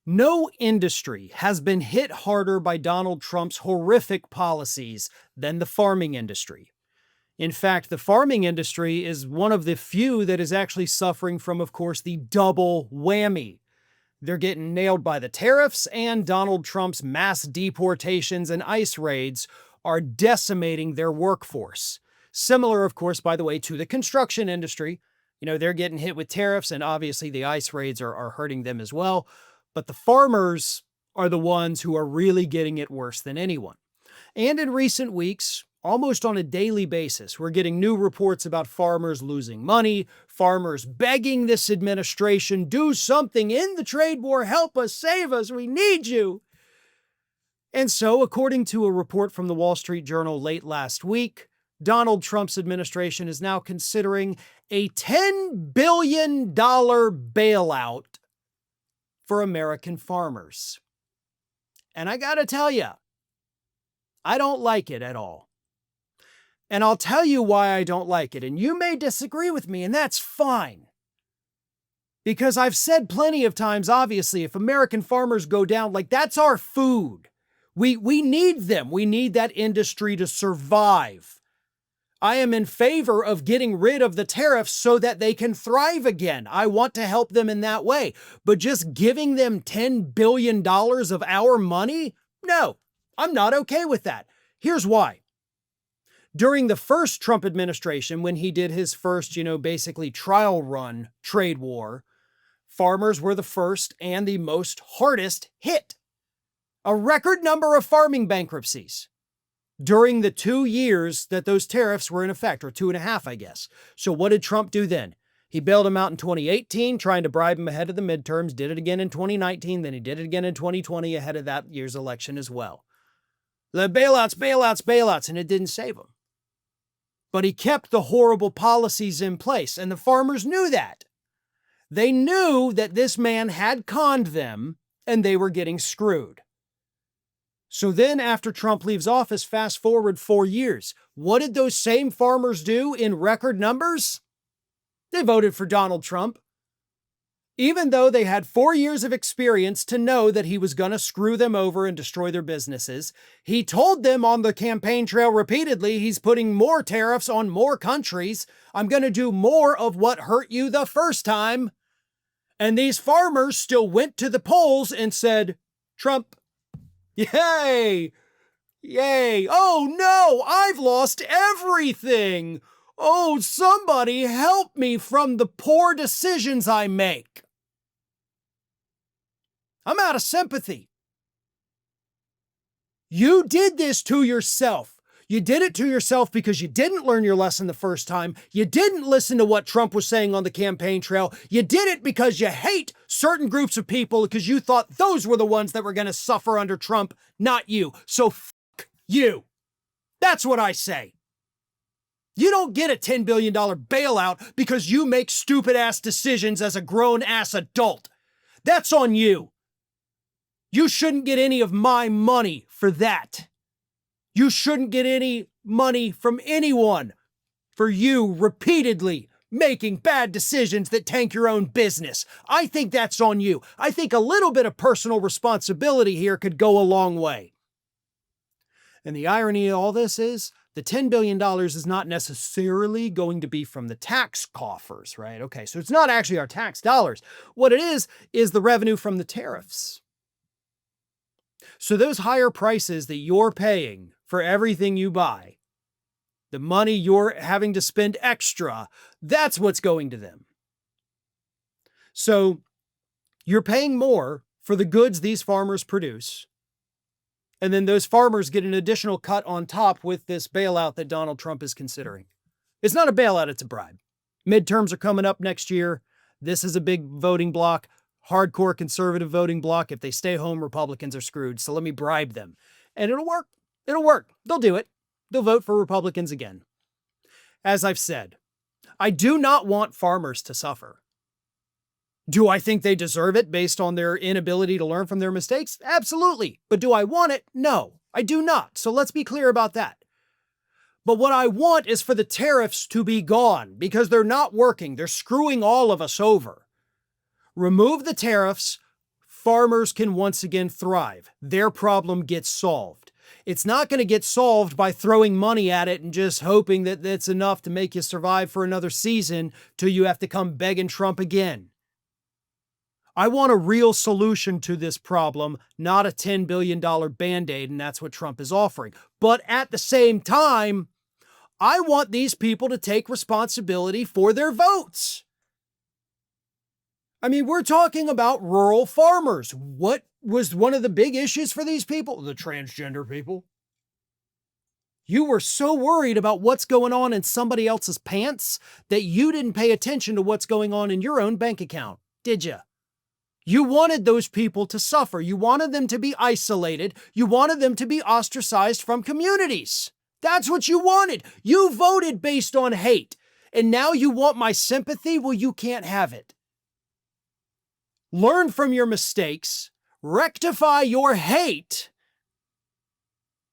No industry has been hit harder by Donald Trump's horrific policies than the farming industry. In fact, the farming industry is one of the few that is actually suffering from, of course, the double whammy. They're getting nailed by the tariffs, and Donald Trump's mass deportations and ICE raids are decimating their workforce. Similar, of course, by the way, to the construction industry. They're getting hit with tariffs, and obviously the ICE raids are hurting them as well. But the farmers are the ones who are really getting it worse than anyone. And in recent weeks, almost on a daily basis, we're getting new reports about farmers losing money, farmers begging this administration, do something in the trade war, help us, save us, we need you. And so, according to a report from the Wall Street Journal late last week, Donald Trump's administration is now considering a $10 billion bailout for American farmers. And I gotta tell you, I don't like it at all. And I'll tell you why I don't like it. And you may disagree with me, and that's fine. Because I've said plenty of times, obviously, if American farmers go down, that's our food. We need them. We need that industry to survive. I am in favor of getting rid of the tariffs so that they can thrive again. I want to help them in that way. But just giving them $10 billion of our money? No, I'm not okay with that. Here's why. During the first Trump administration, when he did his first, basically trial run trade war, farmers were the first and the most hardest hit. A record number of farming bankruptcies during the 2 years that those tariffs were in effect, or 2.5, I guess. So what did Trump do then? He bailed them out in 2018, trying to bribe them ahead of the midterms, did it again in 2019, then he did it again in 2020 ahead of that year's election as well. The bailouts, and it didn't save them. But he kept the horrible policies in place, and the farmers knew that. They knew that this man had conned them, and they were getting screwed. So then after Trump leaves office, fast forward 4 years, what did those same farmers do in record numbers? They voted for Donald Trump. Even though they had 4 years of experience to know that he was going to screw them over and destroy their businesses, he told them on the campaign trail repeatedly, he's putting more tariffs on more countries. I'm going to do more of what hurt you the first time. And these farmers still went to the polls and said, Trump, yay! Yay! Oh no, I've lost everything! Oh, somebody help me from the poor decisions I make. I'm out of sympathy. You did this to yourself. You did it to yourself because you didn't learn your lesson the first time. You didn't listen to what Trump was saying on the campaign trail. You did it because you hate certain groups of people because you thought those were the ones that were going to suffer under Trump, not you. So fuck you. That's what I say. You don't get a $10 billion bailout because you make stupid-ass decisions as a grown-ass adult. That's on you. You shouldn't get any of my money for that. You shouldn't get any money from anyone for you repeatedly making bad decisions that tank your own business. I think that's on you. I think a little bit of personal responsibility here could go a long way. And the irony of all this is the $10 billion is not necessarily going to be from the tax coffers, right? Okay, so it's not actually our tax dollars. What it is the revenue from the tariffs. So those higher prices that you're paying for everything you buy, the money you're having to spend extra, that's what's going to them. So you're paying more for the goods these farmers produce, and then those farmers get an additional cut on top with this bailout that Donald Trump is considering. It's not a bailout, it's a bribe. Midterms are coming up next year. This is a big voting bloc. Hardcore conservative voting bloc. If they stay home, Republicans are screwed. So let me bribe them. And it'll work. It'll work. They'll do it. They'll vote for Republicans again. As I've said, I do not want farmers to suffer. Do I think they deserve it based on their inability to learn from their mistakes? Absolutely. But do I want it? No, I do not. So let's be clear about that. But what I want is for the tariffs to be gone because they're not working. They're screwing all of us over. Remove the tariffs, farmers can once again thrive. Their problem gets solved. It's not going to get solved by throwing money at it and just hoping that that's enough to make you survive for another season till you have to come begging Trump again. I want a real solution to this problem, not a $10 billion Band-Aid, and that's what Trump is offering. But at the same time, I want these people to take responsibility for their votes. I mean, we're talking about rural farmers. What was one of the big issues for these people? The transgender people. You were so worried about what's going on in somebody else's pants that you didn't pay attention to what's going on in your own bank account, did you? You wanted those people to suffer. You wanted them to be isolated. You wanted them to be ostracized from communities. That's what you wanted. You voted based on hate. And now you want my sympathy? Well, you can't have it. Learn from your mistakes, rectify your hate,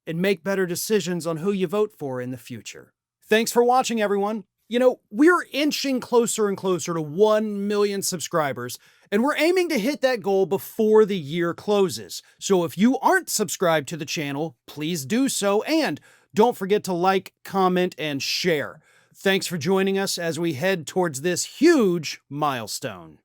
and make better decisions on who you vote for in the future. Thanks for watching, everyone. You know, we're inching closer and closer to 1 million subscribers, and we're aiming to hit that goal before the year closes. So if you aren't subscribed to the channel, please do so, and don't forget to like, comment, and share. Thanks for joining us as we head towards this huge milestone.